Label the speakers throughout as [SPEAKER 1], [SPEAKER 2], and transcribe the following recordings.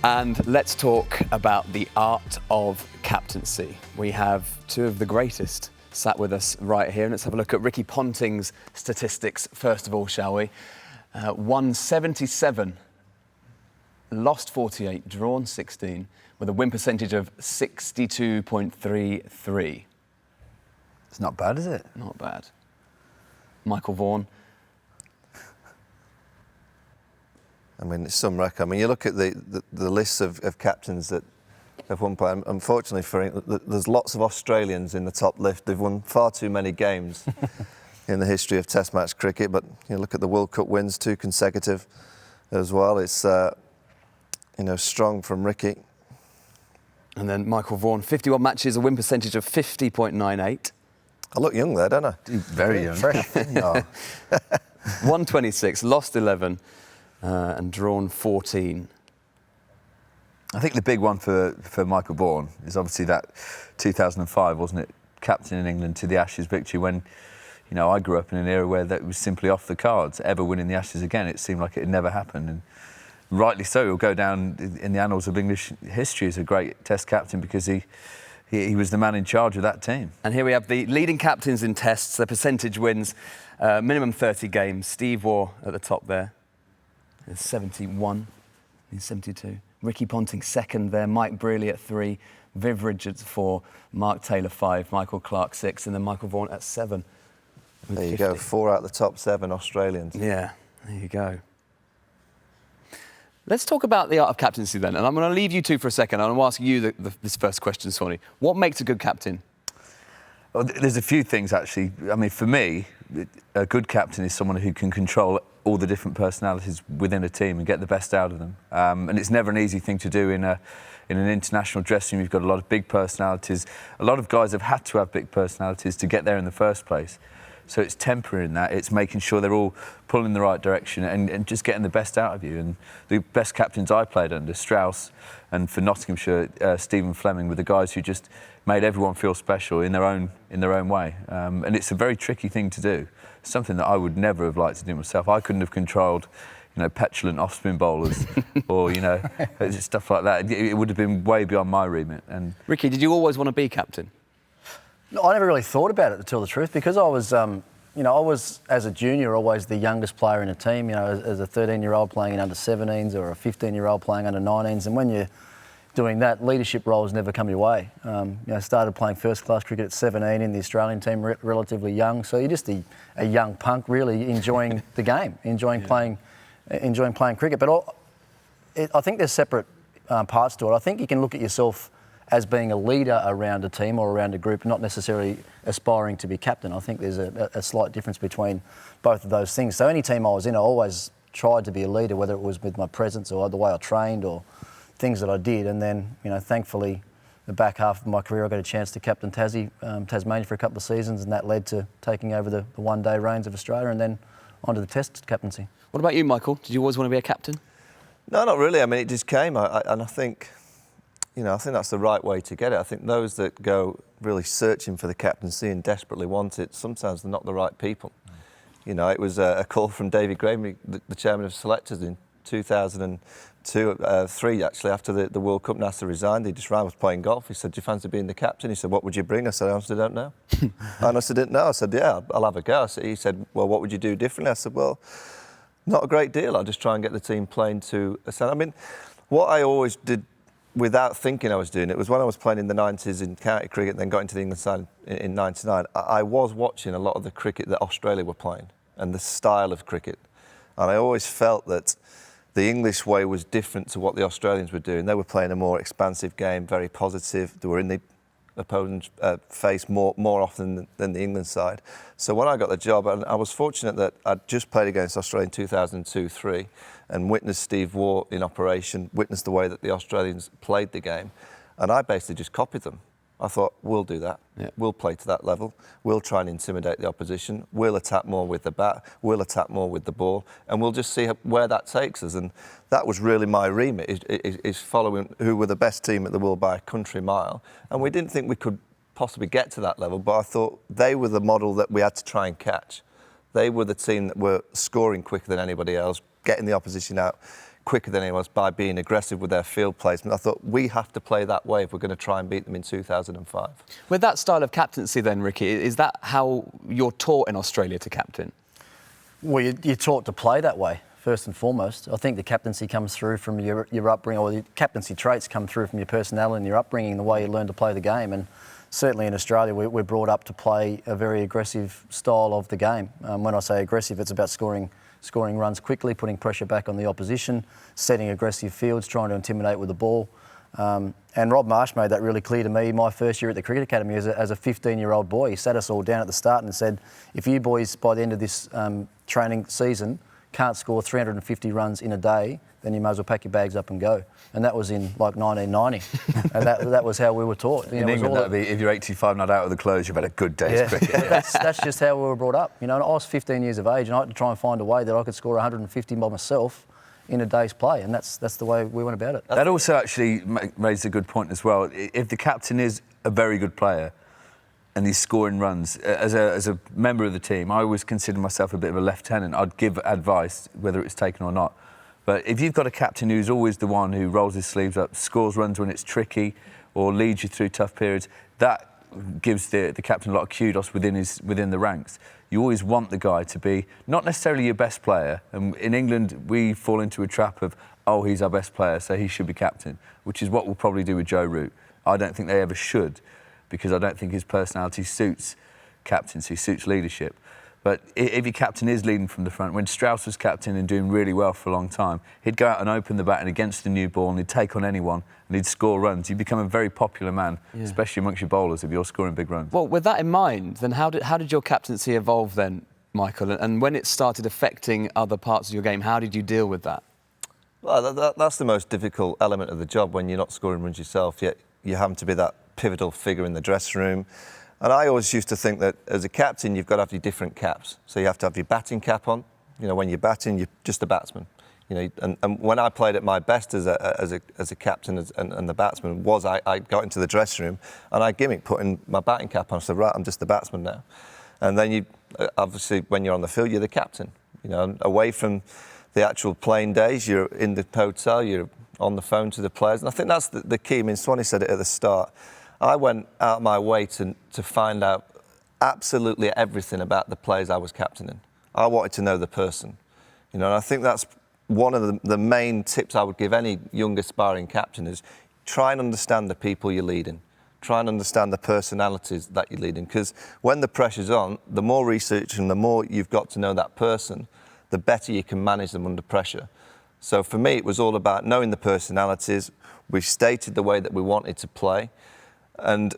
[SPEAKER 1] And let's talk about the art of captaincy. We have two of the greatest sat with us right here. And let's have a look at Ricky Ponting's statistics first of all, shall we? Won 77, lost 48, drawn 16, with a win percentage of 62.33.
[SPEAKER 2] It's not bad, is it?
[SPEAKER 1] Not bad. Michael Vaughan.
[SPEAKER 3] I mean, it's some record. I mean, you look at the lists of captains that have won play. Unfortunately for England, there's lots of Australians in the top list. They've won far too many games in the history of Test match cricket. But you look at the World Cup wins, 2 consecutive as well. It's strong from Ricky.
[SPEAKER 1] And then Michael Vaughan, 51 matches, a win percentage of 50.98.
[SPEAKER 3] I look young there, don't I?
[SPEAKER 2] Very young.
[SPEAKER 3] Fresh. Oh.
[SPEAKER 1] 126, lost 11. And drawn 14.
[SPEAKER 2] I think the big one for Michael Vaughan is obviously that 2005, wasn't it? Captain in England to the Ashes victory when, I grew up in an era where that was simply off the cards. Ever winning the Ashes again, it seemed like it had never happened. And rightly so, he'll go down in the annals of English history as a great Test captain because he was the man in charge of that team.
[SPEAKER 1] And here we have the leading captains in Tests, their percentage wins, minimum 30 games. Steve Waugh at the top there. 71, he's 72. Ricky Ponting second there, Mike Brearley at 3, Viv Richards 4, Mark Taylor 5, Michael Clarke 6, and then Michael Vaughan at 7.
[SPEAKER 3] There you go, 4 out of the top 7 Australians.
[SPEAKER 1] Yeah, there you go. Let's talk about the art of captaincy then, and I'm going to leave you two for a second. I'm going to ask you this first question, Swanee. What makes a good captain?
[SPEAKER 2] Well, there's a few things, actually. I mean, for me, a good captain is someone who can control all the different personalities within a team and get the best out of them. And it's never an easy thing to do in an international dressing room. You've got a lot of big personalities. A lot of guys have had to have big personalities to get there in the first place. So it's tempering that. It's making sure they're all pulling in the right direction and just getting the best out of you. And the best captains I played under, Strauss, and for Nottinghamshire, Stephen Fleming, were the guys who just made everyone feel special in their own way. And it's a very tricky thing to do. Something that I would never have liked to do myself. I couldn't have controlled, petulant off-spin bowlers or, stuff like that. It would have been way beyond my remit. And
[SPEAKER 1] Ricky, did you always want to be captain?
[SPEAKER 4] No, I never really thought about it, to tell the truth, because I was, I was, as a junior, always the youngest player in a team, as a 13-year-old playing in under-17s or a 15-year-old playing under-19s. And when you're doing that, leadership roles never come your way. I started playing first-class cricket at 17 in the Australian team, relatively young. So you're just a young punk, really enjoying the game, enjoying playing cricket. But I think there's separate parts to it. I think you can look at yourself as being a leader around a team or around a group, not necessarily aspiring to be captain. I think there's a slight difference between both of those things. So any team I was in, I always tried to be a leader, whether it was with my presence or the way I trained or things that I did. And then, thankfully, the back half of my career, I got a chance to captain Tasmania for a couple of seasons, and that led to taking over the one-day reins of Australia and then onto the Test captaincy.
[SPEAKER 1] What about you, Michael? Did you always want to be a captain?
[SPEAKER 3] No, not really. I mean, it just came, and I think, I think that's the right way to get it. I think those that go really searching for the captaincy and desperately want it, sometimes they're not the right people. It was a call from David Graeme, the chairman of selectors, in 2003 actually, after the World Cup. Nasser resigned. He just ran, was playing golf. He said, "Do you fancy being the captain?" He said, "What would you bring?" I said, "I honestly don't know." I honestly didn't know. I said, "Yeah, I'll have a go." He said, "Well, what would you do differently?" I said, "Well, not a great deal. I'll just try and get the team playing to a standard." I mean, what I always did without thinking I was doing it was when I was playing in the 90s in county cricket and then got into the England side in 99, I was watching a lot of the cricket that Australia were playing and the style of cricket. And I always felt that the English way was different to what the Australians were doing. They were playing a more expansive game, very positive. They were in the opponent's face more often than the England side. So when I got the job, and I was fortunate that I'd just played against Australia in 2002-03 and witnessed Steve Waugh in operation, witnessed the way that the Australians played the game, and I basically just copied them. I thought, we'll do that. Yeah. We'll play to that level. We'll try and intimidate the opposition. We'll attack more with the bat. We'll attack more with the ball. And we'll just see where that takes us. And that was really my remit, is following who were the best team at the world by a country mile. And we didn't think we could possibly get to that level, but I thought they were the model that we had to try and catch. They were the team that were scoring quicker than anybody else, getting the opposition out quicker than anyone else by being aggressive with their field placement. I thought we have to play that way if we're going to try and beat them in 2005.
[SPEAKER 1] With that style of captaincy then, Ricky, is that how you're taught in Australia to captain?
[SPEAKER 4] Well, you're taught to play that way, first and foremost. I think the captaincy comes through from your upbringing, or the captaincy traits come through from your personality and your upbringing, the way you learn to play the game. And certainly in Australia, we're brought up to play a very aggressive style of the game. When I say aggressive, it's about scoring runs quickly, putting pressure back on the opposition, setting aggressive fields, trying to intimidate with the ball. And Rob Marsh made that really clear to me my first year at the Cricket Academy as a 15-year-old boy. He sat us all down at the start and said, if you boys by the end of this training season can't score 350 runs in a day, then you may as well pack your bags up and go. And that was in like 1990. And that was how we were taught.
[SPEAKER 2] In England, that'd be, if you're 85 not out of the clothes, you've had a good day's cricket.
[SPEAKER 4] That's just how we were brought up. You know, and I was 15 years of age and I had to try and find a way that I could score 150 by myself in a day's play, and that's the way we went about it.
[SPEAKER 2] That also actually raised a good point as well. If the captain is a very good player and he's scoring runs, as a member of the team, I always consider myself a bit of a lieutenant. I'd give advice, whether it's taken or not. But if you've got a captain who's always the one who rolls his sleeves up, scores runs when it's tricky, or leads you through tough periods, that gives the captain a lot of kudos within the ranks. You always want the guy to be not necessarily your best player. And in England, we fall into a trap of, oh, he's our best player, so he should be captain, which is what we'll probably do with Joe Root. I don't think they ever should, because I don't think his personality suits captaincy, suits leadership. But if your captain is leading from the front, when Strauss was captain and doing really well for a long time, he'd go out and open the batting against the new ball and he'd take on anyone and he'd score runs. You'd become a very popular man, especially amongst your bowlers, if you're scoring big runs.
[SPEAKER 1] Well, with that in mind, then how did your captaincy evolve then, Michael? And when it started affecting other parts of your game, how did you deal with that?
[SPEAKER 3] Well, that's the most difficult element of the job when you're not scoring runs yourself, yet you happen to be that pivotal figure in the dressing room. And I always used to think that as a captain, you've got to have your different caps. So you have to have your batting cap on. You know, when you're batting, you're just a batsman. You know, and when I played at my best as a captain and the batsman was I got into the dressing room and I gimmick putting my batting cap on. I said, right, I'm just the batsman now. And then you, obviously, when you're on the field, you're the captain. You know, away from the actual playing days, you're in the hotel, you're on the phone to the players. And I think that's the key. I mean, Swanee said it at the start. I went out of my way to find out absolutely everything about the players I was captaining. I wanted to know the person, you know, and I think that's one of the main tips I would give any young aspiring captain is try and understand the people you're leading. Try and understand the personalities that you're leading, because when the pressure's on, the more research and the more you've got to know that person, the better you can manage them under pressure. So for me, it was all about knowing the personalities. We've stated the way that we wanted to play. And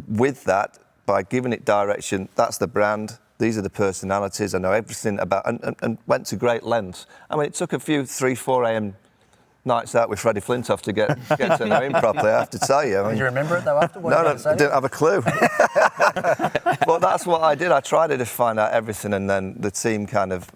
[SPEAKER 3] with that, by giving it direction, that's the brand, these are the personalities, I know everything about, and went to great lengths. I mean, it took a few 3, 4 a.m. nights out with Freddie Flintoff to get to know him properly, I have to tell you. I mean,
[SPEAKER 4] Did you remember it though after?
[SPEAKER 3] No, I didn't have a clue. But that's what I did. I tried to find out everything, and then the team kind of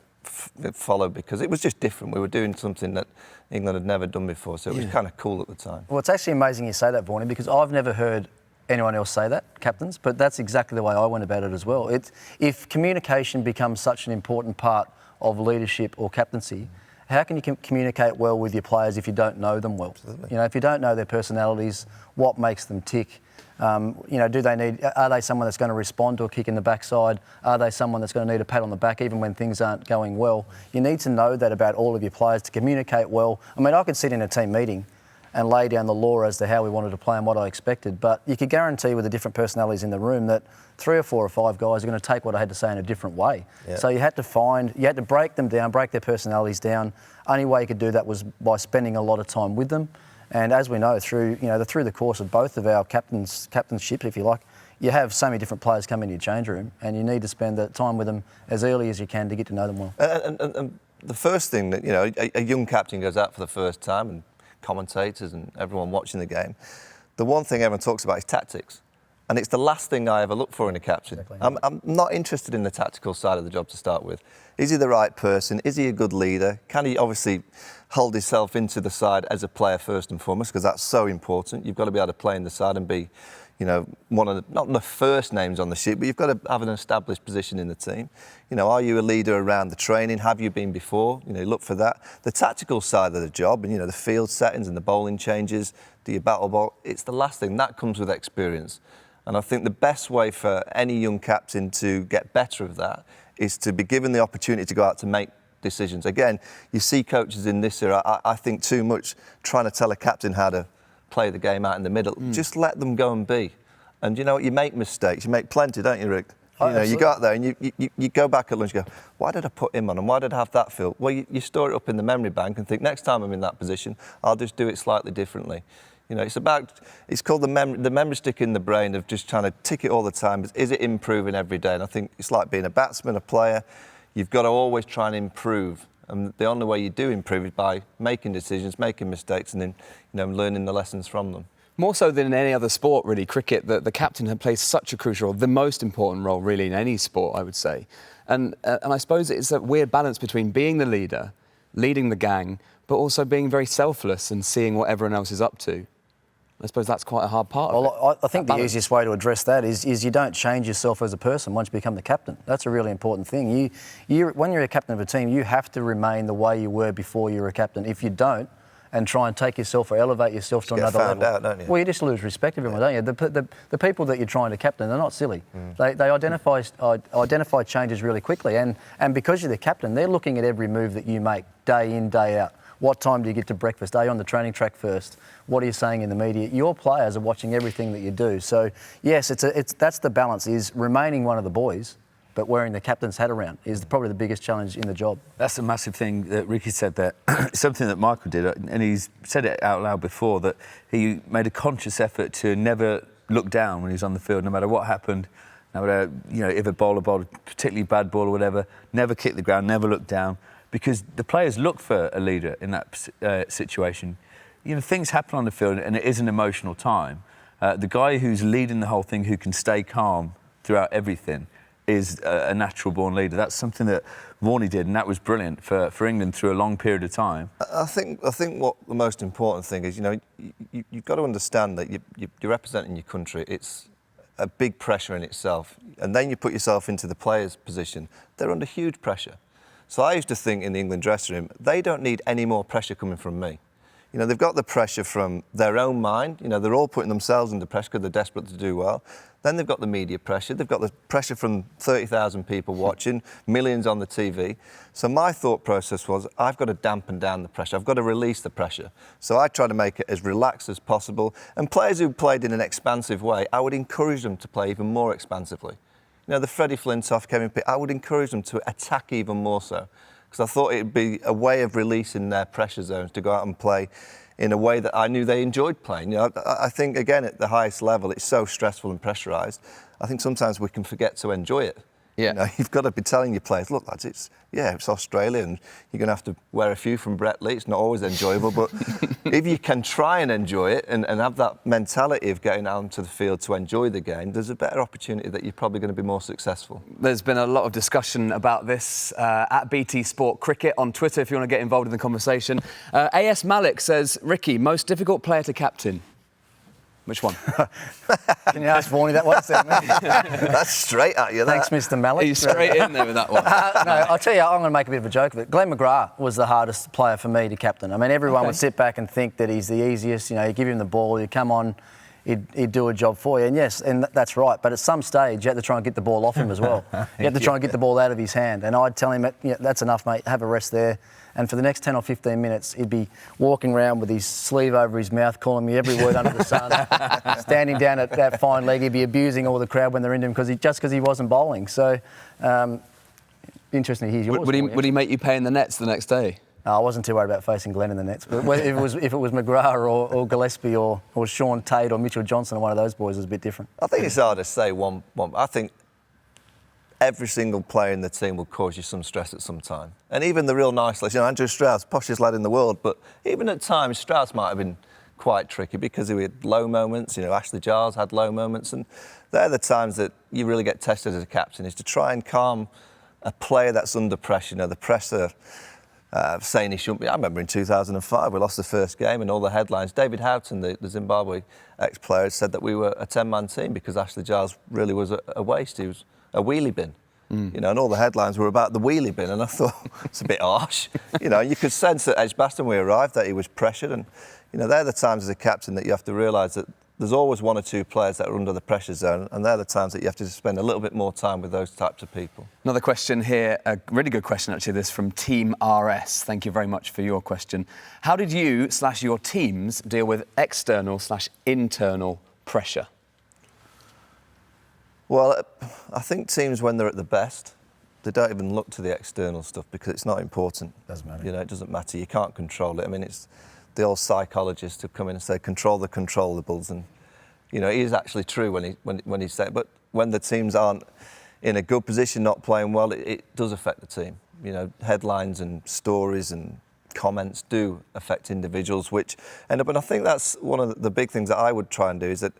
[SPEAKER 3] followed because it was just different. We were doing something that England had never done before, so it was kind of cool at the time.
[SPEAKER 4] Well, it's actually amazing you say that, Vaughan, because I've never heard anyone else say that, captains, but that's exactly the way I went about it as well. If communication becomes such an important part of leadership or captaincy, how can you communicate well with your players if you don't know them well? Absolutely. You know, if you don't know their personalities, what makes them tick? You know, are they someone that's going to respond to a kick in the backside? Are they someone that's going to need a pat on the back even when things aren't going well? You need to know that about all of your players to communicate well. I mean, I could sit in a team meeting and lay down the law as to how we wanted to play and what I expected, but you could guarantee with the different personalities in the room that 3 or 4 or 5 guys are going to take what I had to say in a different way. Yeah. So you had to break them down, break their personalities down. Only way you could do that was by spending a lot of time with them. And as we know, through the course of both of our captainships, if you like, you have so many different players come into your change room, and you need to spend that time with them as early as you can to get to know them well.
[SPEAKER 3] And the first thing that, you know, a young captain goes out for the first time, and commentators and everyone watching the game, the one thing everyone talks about is tactics. And it's the last thing I ever look for in a captain. Exactly. I'm not interested in the tactical side of the job to start with. Is he the right person? Is he a good leader? Can he obviously hold himself into the side as a player first and foremost, because that's so important. You've got to be able to play in the side and be, you know, one of the, not the first names on the sheet, but you've got to have an established position in the team. You know, are you a leader around the training? Have you been before? You know, look for that. The tactical side of the job, and you know, the field settings and the bowling changes, do you battle ball? It's the last thing. That comes with experience. And I think the best way for any young captain to get better of that is to be given the opportunity to go out to make decisions. Again, you see coaches in this era, I think too much trying to tell a captain how to play the game out in the middle. Just let them go and be. And you know what, you make mistakes. You make plenty, don't you, Rick? You know, you go out there and you go back at lunch and go, why did I put him on and why did I have that feel? Well, you store it up in the memory bank and think, next time I'm in that position, I'll just do it slightly differently. You know, it's called the memory stick in the brain of just trying to tick it all the time. Is it improving every day? And I think it's like being a batsman, a player. You've got to always try and improve. And the only way you do improve is by making decisions, making mistakes, and then, you know, learning the lessons from them.
[SPEAKER 1] More so than in any other sport, really, cricket, the captain plays such a crucial role, the most important role, really, in any sport, I would say. And I suppose it's a weird balance between being the leader, leading the gang, but also being very selfless and seeing what everyone else is up to. I suppose that's quite a hard part of it.
[SPEAKER 4] Well, I think the easiest way to address that is you don't change yourself as a person once you become the captain. That's a really important thing. When you're a captain of a team, you have to remain the way you were before you were a captain. If you don't, and try and take yourself or elevate yourself to another level.
[SPEAKER 3] Out, don't you?
[SPEAKER 4] Well, you just lose respect of everyone, don't you? The people that you're trying to captain, they're not silly. They identify changes really quickly, and because you're the captain, they're looking at every move that you make day in, day out. What time do you get to breakfast? Are you on the training track first? What are you saying in the media? Your players are watching everything that you do. So yes, that's the balance: is remaining one of the boys, but wearing the captain's hat around is probably the biggest challenge in the job.
[SPEAKER 2] That's a massive thing that Ricky said there. Something that Michael did, and he's said it out loud before, that he made a conscious effort to never look down when he was on the field, no matter what happened, no matter, you know, if a bowler bowled a particularly bad ball or whatever, never kick the ground, never look down, because the players look for a leader in that situation. You know, things happen on the field and it is an emotional time. The guy who's leading the whole thing, who can stay calm throughout everything, is a natural-born leader. That's something that Vaughan did, and that was brilliant for England through a long period of time.
[SPEAKER 3] I think what the most important thing is, you know, you've got to understand that you're representing your country. It's a big pressure in itself. And then you put yourself into the players' position. They're under huge pressure. So I used to think in the England dressing room, they don't need any more pressure coming from me. You know, they've got the pressure from their own mind. You know, they're all putting themselves under pressure because they're desperate to do well. Then they've got the media pressure. They've got the pressure from 30,000 people watching, millions on the TV. So my thought process was, I've got to dampen down the pressure. I've got to release the pressure. So I try to make it as relaxed as possible. And players who played in an expansive way, I would encourage them to play even more expansively. You know, the Freddie Flintoff, Kevin Pitt, I would encourage them to attack even more so. Because I thought it'd be a way of releasing their pressure zones to go out and play in a way that I knew they enjoyed playing. You know, I think, again, at the highest level, it's so stressful and pressurised. I think sometimes we can forget to enjoy it.
[SPEAKER 1] Yeah.
[SPEAKER 3] You know, you've got to be telling your players, look, lads, it's Australia and you're going to have to wear a few from Brett Lee. It's not always enjoyable, but if you can try and enjoy it and have that mentality of getting out onto the field to enjoy the game, there's a better opportunity that you're probably going to be more successful.
[SPEAKER 1] There's been a lot of discussion about this at BT Sport Cricket on Twitter, if you want to get involved in the conversation. AS Malik says, Ricky, most difficult player to captain? Which one?
[SPEAKER 4] Can you ask Vaughan that one?
[SPEAKER 3] That's straight at you, that.
[SPEAKER 4] Thanks, Mr. Malik.
[SPEAKER 1] He's straight in there with that one.
[SPEAKER 4] No, I'll tell you, I'm going to make a bit of a joke of it. Glenn Mcgrath was the hardest player for me to captain. I mean, everyone would sit back and think that he's the easiest. You know, you give him the ball, you come on, he'd do a job for you. And yes, and that's right. But at some stage, you had to try and get the ball off him as well. You had to try and get the ball out of his hand. And I'd tell him, that's enough, mate, have a rest there. And for the next 10 or 15 minutes, he'd be walking around with his sleeve over his mouth, calling me every word under the sun, standing down at that fine leg. He'd be abusing all the crowd when they're into him because he wasn't bowling. So, interesting to hear yours.
[SPEAKER 1] Would he make you pay in the nets the next day?
[SPEAKER 4] No, I wasn't too worried about facing Glenn in the nets. But if it was McGrath or Gillespie or Sean Tate or Mitchell Johnson or one of those boys, it was a bit different.
[SPEAKER 3] I think it's hard to say one. I think every single player in the team will cause you some stress at some time. And even the real nice lads, you know, Andrew Strauss, poshest lad in the world, but even at times, Strauss might have been quite tricky because he had low moments. You know, Ashley Giles had low moments, and they're the times that you really get tested as a captain, is to try and calm a player that's under pressure. You know, the pressure saying he shouldn't be. I remember in 2005 we lost the first game and all the headlines. David Houghton, the Zimbabwe ex-player, said that we were a 10-man team because Ashley Giles really was a waste. He was a wheelie bin. You know, and all the headlines were about the wheelie bin, and I thought it's a bit harsh. You know, you could sense at Edgbaston when we arrived that he was pressured, and you know, they're the times as a captain that you have to realise that there's always one or two players that are under the pressure zone, and they're the times that you have to spend a little bit more time with those types of people.
[SPEAKER 1] Another question here, a really good question actually, this from Team RS. Thank you very much for your question. How did you/your teams deal with external/internal pressure?
[SPEAKER 3] Well, I think teams, when they're at the best, they don't even look to the external stuff because it's not important.
[SPEAKER 4] Doesn't matter.
[SPEAKER 3] You know, it doesn't matter. You can't control it. I mean, it's the old psychologists who come in and say, control the controllables. And, you know, it is actually true when he said, but when the teams aren't in a good position, not playing well, it does affect the team. You know, headlines and stories and comments do affect individuals, which end up, and I think that's one of the big things that I would try and do, is that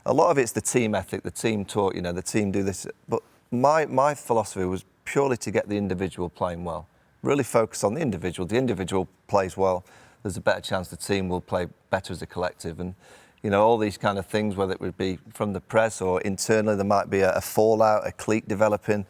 [SPEAKER 3] a lot of it's the team ethic, the team talk, you know, the team do this. But my philosophy was purely to get the individual playing well. Really focus on the individual plays well, there's a better chance the team will play better as a collective. And, you know, all these kind of things, whether it would be from the press or internally, there might be a fallout, a clique developing.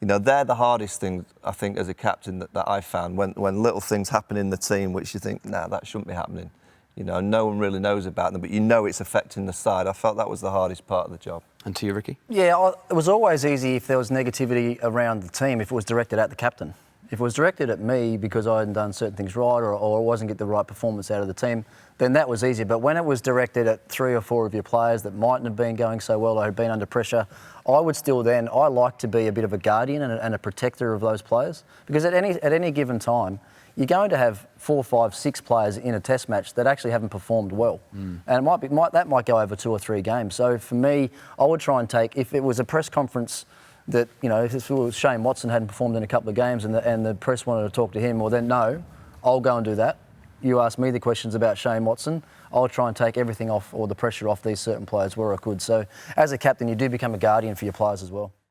[SPEAKER 3] You know, they're the hardest things, I think, as a captain that I found, when little things happen in the team which you think, nah, that shouldn't be happening. You know, no one really knows about them, but you know it's affecting the side. I felt that was the hardest part of the job.
[SPEAKER 1] And to you, Ricky?
[SPEAKER 4] Yeah, it was always easy if there was negativity around the team, if it was directed at the captain. If it was directed at me because I hadn't done certain things right or I wasn't getting the right performance out of the team, then that was easy. But when it was directed at 3 or 4 of your players that mightn't have been going so well or had been under pressure, I would still then, I like to be a bit of a guardian and a protector of those players, because at any given time, you're going to have 4, 5, 6 players in a test match that actually haven't performed well. And that might go over 2 or 3 games. So for me, I would try and take, if it was a press conference that, you know, if Shane Watson hadn't performed in a couple of games and the press wanted to talk to him, well then no, I'll go and do that. You ask me the questions about Shane Watson, I'll try and take everything off or the pressure off these certain players where I could. So as a captain, you do become a guardian for your players as well.